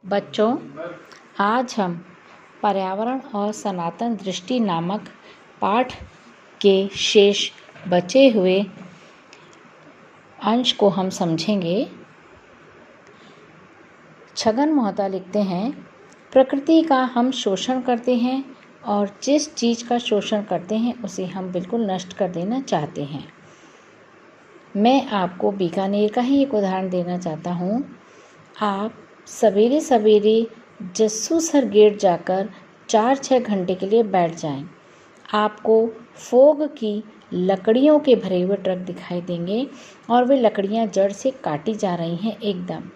बच्चों, आज हम पर्यावरण और सनातन दृष्टि नामक पाठ के शेष बचे हुए अंश को हम समझेंगे। छगन मोहता लिखते हैं, प्रकृति का हम शोषण करते हैं और जिस चीज़ का शोषण करते हैं उसे हम बिल्कुल नष्ट कर देना चाहते हैं। मैं आपको बीकानेर का ही एक उदाहरण देना चाहता हूँ। आप सवेरे सवेरे जस्सूसर गेट जाकर 4-6 घंटे के लिए बैठ जाएं। आपको फोग की लकड़ियों के भरे हुए ट्रक दिखाई देंगे और वे लकड़ियां जड़ से काटी जा रही हैं एकदम।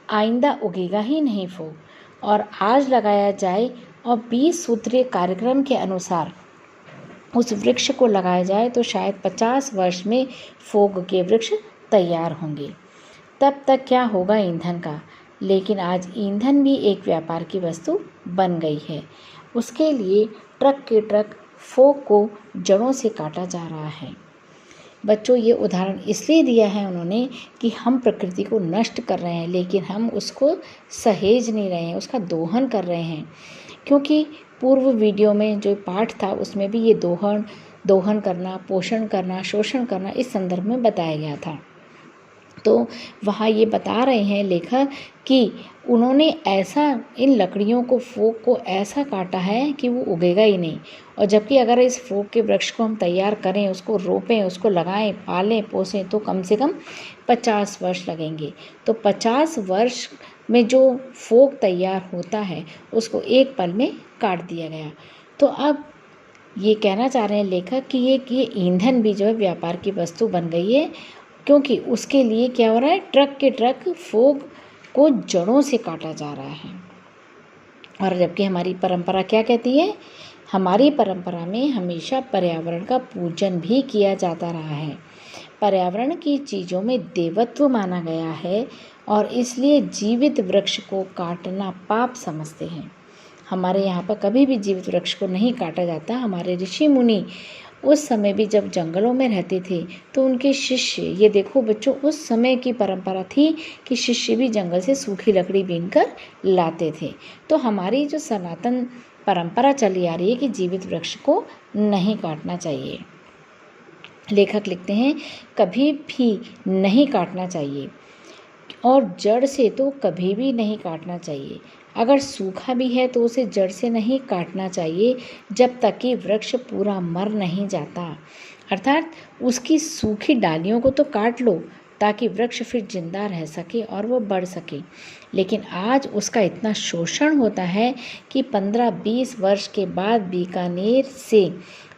आइंदा उगेगा ही नहीं फोग, और आज लगाया जाए और 20 सूत्रीय कार्यक्रम के अनुसार उस वृक्ष को लगाया जाए तो शायद 50 वर्ष में फोग के वृक्ष तैयार होंगे। तब तक क्या होगा ईंधन का, लेकिन आज ईंधन भी एक व्यापार की वस्तु बन गई है। उसके लिए ट्रक के ट्रक फोग को जड़ों से काटा जा रहा है। बच्चों, ये उदाहरण इसलिए दिया है उन्होंने कि हम प्रकृति को नष्ट कर रहे हैं, लेकिन हम उसको सहेज नहीं रहे हैं, उसका दोहन कर रहे हैं। क्योंकि पूर्व वीडियो में जो पाठ था उसमें भी ये दोहन करना, पोषण करना, शोषण करना इस संदर्भ में बताया गया था। तो वहाँ ये बता रहे हैं लेखक कि उन्होंने ऐसा इन लकड़ियों को, फोग को ऐसा काटा है कि वो उगेगा ही नहीं। और जबकि अगर इस फोग के वृक्ष को हम तैयार करें, उसको रोपें, उसको लगाएं, पालें, पोसें तो कम से कम 50 वर्ष लगेंगे। तो 50 वर्ष में जो फोग तैयार होता है उसको एक पल में काट दिया गया। तो अब ये कहना चाह रहे हैं लेखक कि ये ईंधन भी जो है व्यापार की वस्तु बन गई है, क्योंकि उसके लिए क्या हो रहा है, ट्रक के ट्रक फोग को जड़ों से काटा जा रहा है। और जबकि हमारी परंपरा क्या कहती है, हमारी परंपरा में हमेशा पर्यावरण का पूजन भी किया जाता रहा है। पर्यावरण की चीज़ों में देवत्व माना गया है और इसलिए जीवित वृक्ष को काटना पाप समझते हैं। हमारे यहाँ पर कभी भी जीवित वृक्ष को नहीं काटा जाता। हमारे ऋषि मुनि उस समय भी जब जंगलों में रहते थे तो उनके शिष्य, ये देखो बच्चों, उस समय की परंपरा थी कि शिष्य भी जंगल से सूखी लकड़ी बीनकर लाते थे। तो हमारी जो सनातन परंपरा चली आ रही है कि जीवित वृक्ष को नहीं काटना चाहिए। लेखक लिखते हैं, कभी भी नहीं काटना चाहिए और जड़ से तो कभी भी नहीं काटना चाहिए। अगर सूखा भी है तो उसे जड़ से नहीं काटना चाहिए जब तक कि वृक्ष पूरा मर नहीं जाता। अर्थात उसकी सूखी डालियों को तो काट लो ताकि वृक्ष फिर जिंदा रह सके और वो बढ़ सके। लेकिन आज उसका इतना शोषण होता है कि 15-20 वर्ष के बाद बीकानेर से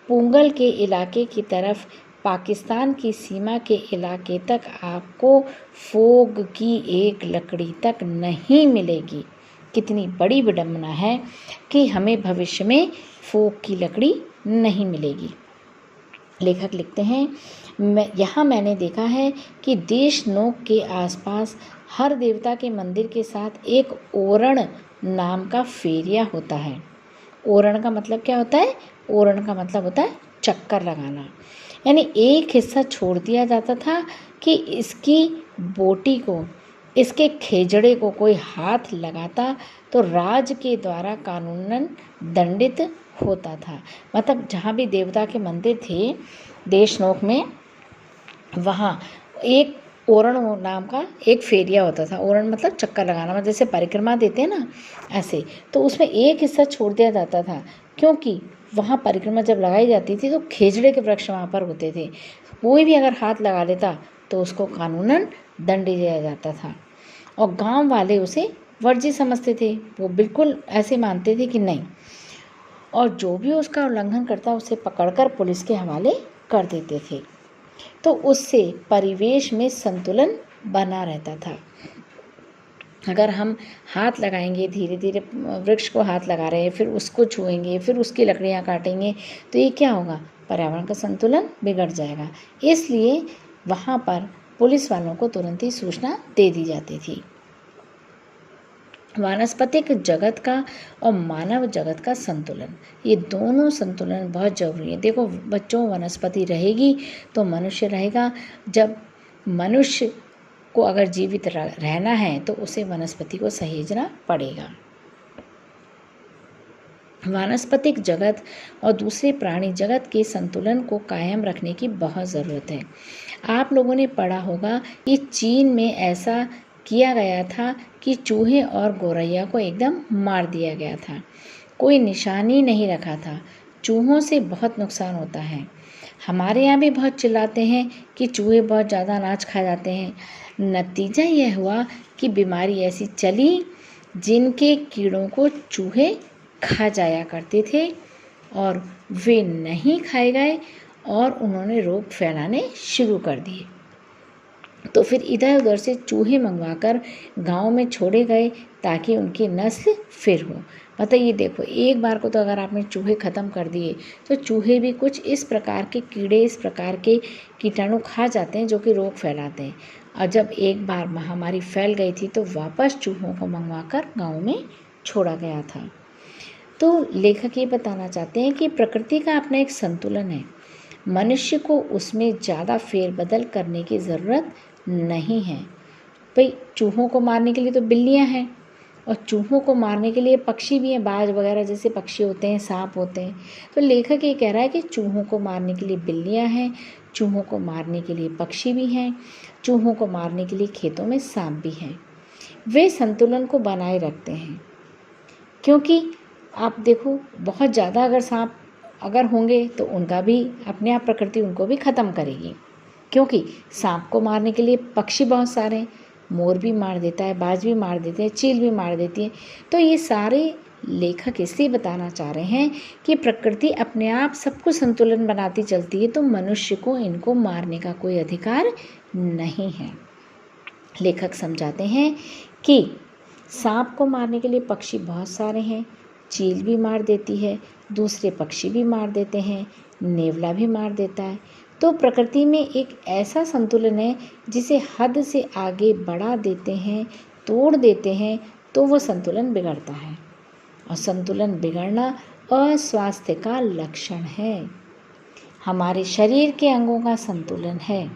पुंगल के इलाके की तरफ, पाकिस्तान की सीमा के इलाके तक आपको फोग की एक लकड़ी तक नहीं मिलेगी। कितनी बड़ी विडंबना है कि हमें भविष्य में फोग की लकड़ी नहीं मिलेगी। लेखक लिखते हैं, मैंने देखा है कि देशनोक के आसपास हर देवता के मंदिर के साथ एक ओरण नाम का फेरिया होता है। ओरण का मतलब क्या होता है? ओरण का मतलब होता है चक्कर लगाना। यानी एक हिस्सा छोड़ दिया जाता था कि इसकी बोटी को, इसके खेजड़े को कोई हाथ लगाता तो राज के द्वारा कानूनन दंडित होता था। मतलब जहाँ भी देवता के मंदिर थे देशनोक में, वहाँ एक ओरण नाम का एक फेरिया होता था। ओरण मतलब चक्कर लगाना, मतलब जैसे परिक्रमा देते हैं ना, ऐसे। तो उसमें एक हिस्सा छोड़ दिया जाता था क्योंकि वहाँ परिक्रमा जब लगाई जाती थी तो खेजड़े के वृक्ष वहाँ पर होते थे। कोई भी अगर हाथ लगा लेता तो उसको कानूनन दंड दिया जाता था और गांव वाले उसे वर्जी समझते थे। वो बिल्कुल ऐसे मानते थे कि नहीं, और जो भी उसका उल्लंघन करता उसे पकड़कर पुलिस के हवाले कर देते थे। तो उससे परिवेश में संतुलन बना रहता था। अगर हम हाथ लगाएंगे, धीरे धीरे वृक्ष को हाथ लगा रहे हैं, फिर उसको छुएंगे, फिर उसकी लकड़ियाँ काटेंगे, तो ये क्या होगा, पर्यावरण का संतुलन बिगड़ जाएगा। इसलिए वहाँ पर पुलिस वालों को तुरंत ही सूचना दे दी जाती थी। वानस्पतिक जगत का और मानव जगत का संतुलन, ये दोनों संतुलन बहुत जरूरी है। देखो बच्चों, वनस्पति रहेगी तो मनुष्य रहेगा। जब मनुष्य को अगर जीवित रहना है तो उसे वनस्पति को सहेजना पड़ेगा। वानस्पतिक जगत और दूसरे प्राणी जगत के संतुलन को कायम रखने की बहुत ज़रूरत है। आप लोगों ने पढ़ा होगा कि चीन में ऐसा किया गया था कि चूहे और गौरैया को एकदम मार दिया गया था। कोई निशानी नहीं रखा था। चूहों से बहुत नुकसान होता है। हमारे यहाँ भी बहुत चिल्लाते हैं कि चूहे बहुत ज़्यादा अनाज खा जाते हैं। नतीजा यह हुआ कि बीमारी ऐसी चली जिनके कीड़ों को चूहे खा जाया करते थे और वे नहीं खाए गए और उन्होंने रोग फैलाने शुरू कर दिए। तो फिर इधर उधर से चूहे मंगवाकर गांव में छोड़े गए ताकि उनकी नस्ल फिर हो। बताइए, देखो एक बार को तो अगर आपने चूहे ख़त्म कर दिए तो चूहे भी कुछ इस प्रकार के कीड़े, इस प्रकार के कीटाणु खा जाते हैं जो कि रोग फैलाते हैं। और जब एक बार महामारी फैल गई थी तो वापस चूहों को मंगवाकर गाँव में छोड़ा गया था। तो लेखक ये बताना चाहते हैं कि प्रकृति का अपना एक संतुलन है। मनुष्य को उसमें ज़्यादा फेरबदल करने की ज़रूरत नहीं है। भाई चूहों को मारने के लिए तो बिल्लियां हैं और चूहों को मारने के लिए पक्षी भी हैं, बाज वगैरह जैसे पक्षी होते हैं, सांप होते हैं। तो लेखक ये कह रहा है कि चूहों को मारने के लिए बिल्लियां हैं, चूहों को मारने के लिए पक्षी भी हैं, चूहों को मारने के लिए खेतों में सांप भी हैं। वे संतुलन को बनाए रखते हैं, क्योंकि आप देखो बहुत ज़्यादा अगर सांप अगर होंगे तो उनका भी अपने आप प्रकृति उनको भी ख़त्म करेगी, क्योंकि सांप को मारने के लिए पक्षी बहुत सारे हैं। मोर भी मार देता है, बाज भी मार देते हैं, चील भी मार देती है। तो ये सारे लेखक इसलिए बताना चाह रहे हैं कि प्रकृति अपने आप सब कुछ संतुलन बनाती चलती है, तो मनुष्य को इनको मारने का कोई अधिकार नहीं है। लेखक समझाते हैं कि सांप को मारने के लिए पक्षी बहुत सारे हैं, चील भी मार देती है, दूसरे पक्षी भी मार देते हैं, नेवला भी मार देता है। तो प्रकृति में एक ऐसा संतुलन है जिसे हद से आगे बढ़ा देते हैं, तोड़ देते हैं तो वो संतुलन बिगड़ता है, और संतुलन बिगड़ना अस्वास्थ्य का लक्षण है। हमारे शरीर के अंगों का संतुलन है,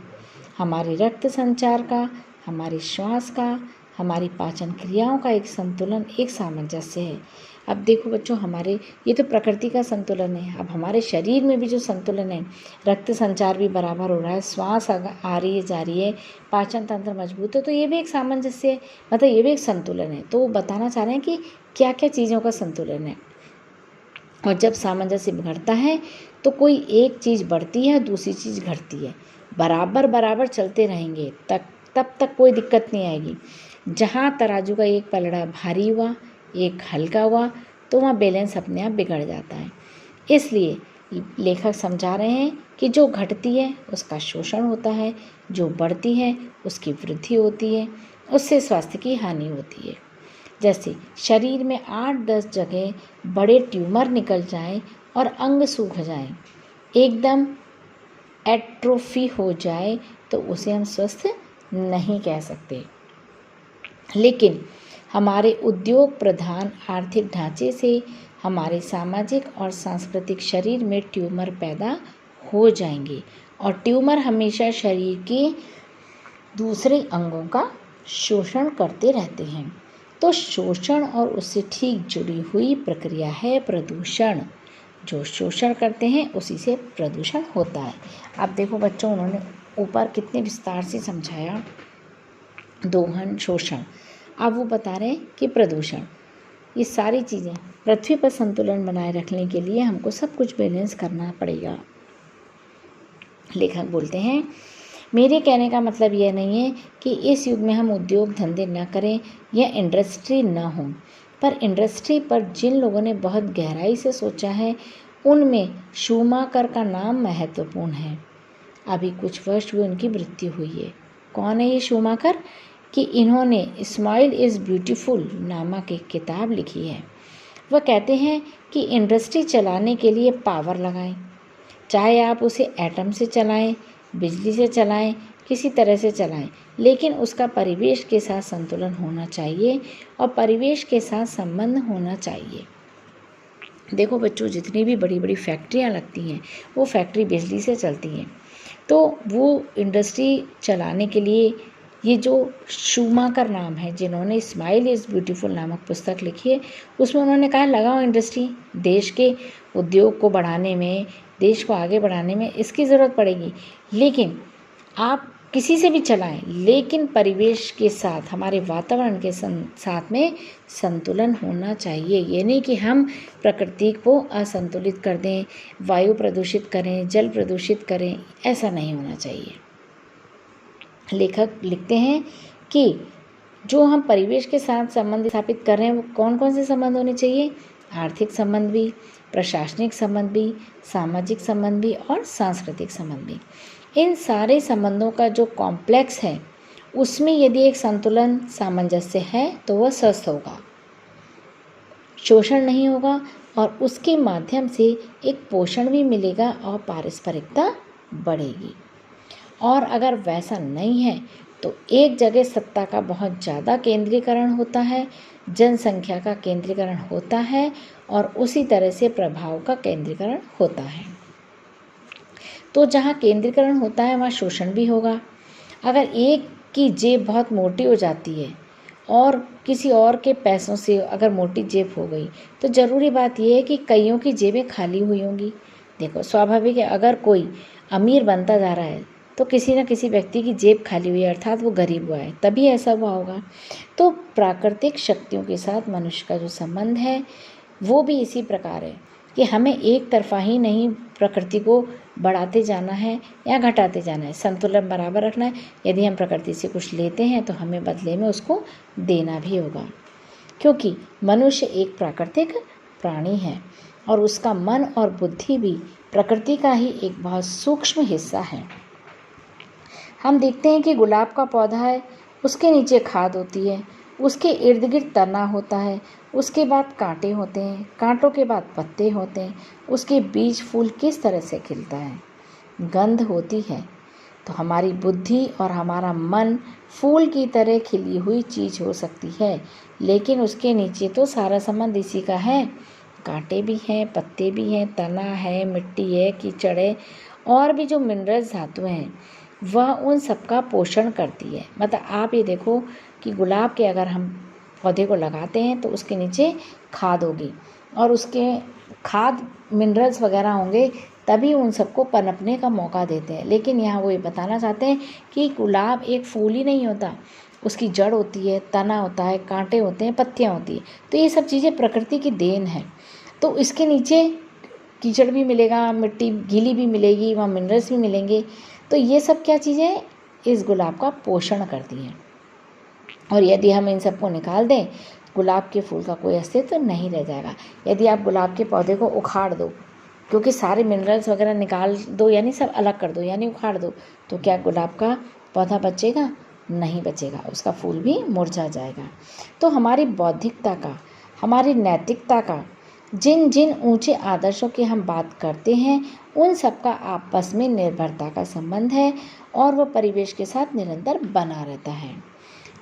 हमारे रक्त संचार का, हमारे श्वास का, हमारी पाचन क्रियाओं का एक संतुलन, एक सामंजस्य है। अब देखो बच्चों, हमारे ये तो प्रकृति का संतुलन है। अब हमारे शरीर में भी जो संतुलन है, रक्त संचार भी बराबर हो रहा है, श्वास आ रही है जा रही है, पाचन तंत्र मजबूत है, तो ये भी एक सामंजस्य है, मतलब ये भी एक संतुलन है। तो वो बताना चाह रहे हैं कि क्या क्या चीज़ों का संतुलन है, और जब सामंजस्य बिगड़ता है तो कोई एक चीज़ बढ़ती है, दूसरी चीज़ घटती है। बराबर बराबर चलते रहेंगे तब तक कोई दिक्कत नहीं आएगी। जहाँ तराजू का एक पलड़ा भारी हुआ, एक हल्का हुआ, तो वहाँ बैलेंस अपने आप बिगड़ जाता है। इसलिए लेखक समझा रहे हैं कि जो घटती है उसका शोषण होता है, जो बढ़ती है उसकी वृद्धि होती है, उससे स्वास्थ्य की हानि होती है। जैसे शरीर में 8-10 जगह बड़े ट्यूमर निकल जाएं और अंग सूख जाएं, एकदम एट्रोफी हो जाए, तो उसे हम स्वस्थ नहीं कह सकते। लेकिन हमारे उद्योग प्रधान आर्थिक ढांचे से हमारे सामाजिक और सांस्कृतिक शरीर में ट्यूमर पैदा हो जाएंगे, और ट्यूमर हमेशा शरीर के दूसरे अंगों का शोषण करते रहते हैं। तो शोषण और उससे ठीक जुड़ी हुई प्रक्रिया है प्रदूषण। जो शोषण करते हैं उसी से प्रदूषण होता है। अब देखो बच्चों, उन्होंने ऊपर कितने विस्तार से समझाया दोहन, शोषण। अब वो बता रहे हैं कि प्रदूषण, ये सारी चीज़ें पृथ्वी पर संतुलन बनाए रखने के लिए हमको सब कुछ बैलेंस करना पड़ेगा। लेखक बोलते हैं, मेरे कहने का मतलब यह नहीं है कि इस युग में हम उद्योग धंधे न करें या इंडस्ट्री न हो, पर इंडस्ट्री पर जिन लोगों ने बहुत गहराई से सोचा है उनमें शूमाकर का नाम महत्वपूर्ण है। अभी कुछ वर्ष हुए उनकी मृत्यु हुई है। कौन है ये शूमाकर? कि इन्होंने स्माइल इज़ ब्यूटीफुल नामक एक किताब लिखी है। वह कहते हैं कि इंडस्ट्री चलाने के लिए पावर लगाएं, चाहे आप उसे एटम से चलाएं, बिजली से चलाएं, किसी तरह से चलाएं, लेकिन उसका परिवेश के साथ संतुलन होना चाहिए और परिवेश के साथ संबंध होना चाहिए। देखो बच्चों, जितनी भी बड़ी बड़ी फैक्ट्रियां लगती हैं वो फैक्ट्री बिजली से चलती हैं, तो वो इंडस्ट्री चलाने के लिए ये जो शूमाकर नाम है, जिन्होंने स्माइल इज़ ब्यूटीफुल नामक पुस्तक लिखी है, उसमें उन्होंने कहा लगाओ इंडस्ट्री, देश के उद्योग को बढ़ाने में, देश को आगे बढ़ाने में इसकी ज़रूरत पड़ेगी, लेकिन आप किसी से भी चलाएं, लेकिन परिवेश के साथ, हमारे वातावरण के साथ में संतुलन होना चाहिए। ये नहीं कि हम प्रकृति को असंतुलित कर दें, वायु प्रदूषित करें, जल प्रदूषित करें, ऐसा नहीं होना चाहिए। लेखक लिखते हैं कि जो हम परिवेश के साथ संबंध स्थापित कर रहे हैं वो कौन कौन से संबंध होने चाहिए? आर्थिक संबंध भी, प्रशासनिक संबंध भी, सामाजिक संबंध भी और सांस्कृतिक संबंध भी। इन सारे संबंधों का जो कॉम्प्लेक्स है उसमें यदि एक संतुलन, सामंजस्य है तो वह स्वस्थ होगा, शोषण नहीं होगा और उसके माध्यम से एक पोषण भी मिलेगा और पारस्परिकता बढ़ेगी। और अगर वैसा नहीं है तो एक जगह सत्ता का बहुत ज़्यादा केंद्रीकरण होता है, जनसंख्या का केंद्रीकरण होता है और उसी तरह से प्रभाव का केंद्रीकरण होता है। तो जहाँ केंद्रीकरण होता है वहाँ शोषण भी होगा। अगर एक की जेब बहुत मोटी हो जाती है और किसी और के पैसों से अगर मोटी जेब हो गई तो ज़रूरी बात यह है कि कईयों की जेबें खाली हुई होंगी। देखो, स्वाभाविक है, अगर कोई अमीर बनता जा रहा है तो किसी न किसी व्यक्ति की जेब खाली हुई है, अर्थात वो गरीब हुआ है, तभी ऐसा हुआ होगा। तो प्राकृतिक शक्तियों के साथ मनुष्य का जो संबंध है वो भी इसी प्रकार है कि हमें एक तरफा ही नहीं प्रकृति को बढ़ाते जाना है या घटाते जाना है, संतुलन बराबर रखना है। यदि हम प्रकृति से कुछ लेते हैं तो हमें बदले में उसको देना भी होगा, क्योंकि मनुष्य एक प्राकृतिक प्राणी है और उसका मन और बुद्धि भी प्रकृति का ही एक बहुत सूक्ष्म हिस्सा है। हम देखते हैं कि गुलाब का पौधा है, उसके नीचे खाद होती है, उसके इर्द गिर्द तना होता है, उसके बाद कांटे होते हैं, कांटों के बाद पत्ते होते हैं, उसके बीज फूल किस तरह से खिलता है, गंध होती है। तो हमारी बुद्धि और हमारा मन फूल की तरह खिली हुई चीज़ हो सकती है, लेकिन उसके नीचे तो सारा संबंध इसी का है। कांटे भी हैं, पत्ते भी हैं, तना है, मिट्टी है, कीचड़ है और भी जो मिनरल्स धातुएँ हैं वह उन सबका पोषण करती है। मतलब आप ये देखो कि गुलाब के अगर हम पौधे को लगाते हैं तो उसके नीचे खाद होगी और उसके खाद मिनरल्स वगैरह होंगे, तभी उन सबको पनपने का मौका देते हैं। लेकिन यहाँ वो ये बताना चाहते हैं कि गुलाब एक फूल ही नहीं होता, उसकी जड़ होती है, तना होता है, कांटे होते हैं, पत्तियाँ होती हैं। तो ये सब चीज़ें प्रकृति की देन है। तो इसके नीचे कीचड़ भी मिलेगा, मिट्टी गीली भी मिलेगी, वहाँ मिनरल्स भी मिलेंगे। तो ये सब क्या चीज़ें इस गुलाब का पोषण करती हैं। और यदि हम इन सबको निकाल दें, गुलाब के फूल का कोई अस्तित्व तो नहीं रह जाएगा। यदि आप गुलाब के पौधे को उखाड़ दो, क्योंकि सारे मिनरल्स वगैरह निकाल दो, यानी सब अलग कर दो, यानी उखाड़ दो, तो क्या गुलाब का पौधा बचेगा? नहीं बचेगा, उसका फूल भी मुरझा जाएगा। तो हमारी बौद्धिकता का, हमारी नैतिकता का, जिन जिन ऊंचे आदर्शों की हम बात करते हैं उन सब का आपस में निर्भरता का संबंध है और वह परिवेश के साथ निरंतर बना रहता है।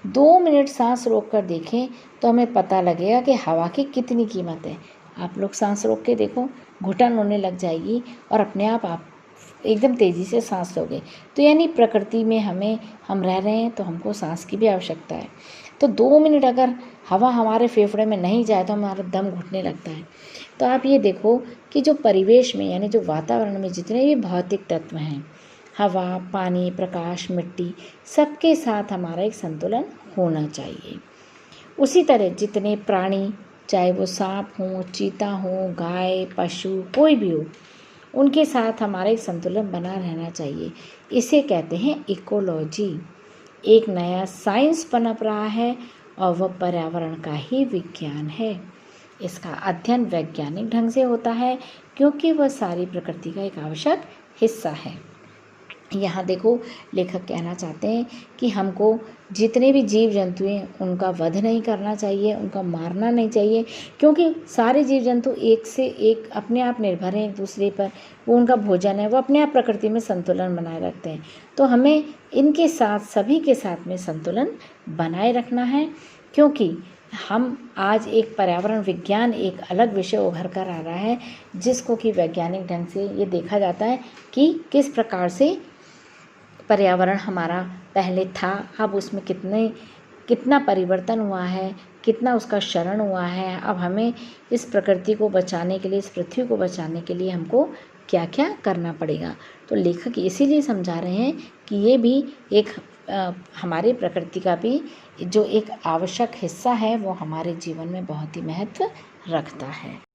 2 मिनट सांस रोक कर देखें तो हमें पता लगेगा कि हवा की कितनी कीमत है। आप लोग सांस रोक के देखो, घुटन होने लग जाएगी और अपने आप एकदम तेज़ी से सांस लोगे। तो यानी प्रकृति में हम रह रहे हैं तो हमको सांस की भी आवश्यकता है। तो 2 मिनट अगर हवा हमारे फेफड़े में नहीं जाए तो हमारा दम घुटने लगता है। तो आप ये देखो कि जो परिवेश में, यानी जो वातावरण में जितने भी भौतिक तत्व हैं, हवा, पानी, प्रकाश, मिट्टी, सबके साथ हमारा एक संतुलन होना चाहिए। उसी तरह जितने प्राणी, चाहे वो सांप हो, चीता हो, गाय, पशु, कोई भी हो, उनके साथ हमारा एक संतुलन बना रहना चाहिए। इसे कहते हैं इकोलॉजी। एक नया साइंस पनप रहा है और वह पर्यावरण का ही विज्ञान है। इसका अध्ययन वैज्ञानिक ढंग से होता है क्योंकि वह सारी प्रकृति का एक आवश्यक हिस्सा है। यहाँ देखो, लेखक कहना चाहते हैं कि हमको जितने भी जीव जंतु हैं उनका वध नहीं करना चाहिए, उनका मारना नहीं चाहिए, क्योंकि सारे जीव जंतु एक से एक अपने आप निर्भर हैं एक दूसरे पर। वो उनका भोजन है, वो अपने आप प्रकृति में संतुलन बनाए रखते हैं। तो हमें इनके साथ, सभी के साथ में संतुलन बनाए रखना है, क्योंकि हम आज एक पर्यावरण विज्ञान एक अलग विषय उभर कर आ रहा है, जिसको कि वैज्ञानिक ढंग से ये देखा जाता है कि किस प्रकार से पर्यावरण हमारा पहले था, अब उसमें कितना परिवर्तन हुआ है, कितना उसका क्षरण हुआ है। अब हमें इस प्रकृति को बचाने के लिए, इस पृथ्वी को बचाने के लिए हमको क्या क्या करना पड़ेगा। तो लेखक इसीलिए समझा रहे हैं कि ये भी एक हमारे प्रकृति का भी जो एक आवश्यक हिस्सा है वो हमारे जीवन में बहुत ही महत्व रखता है।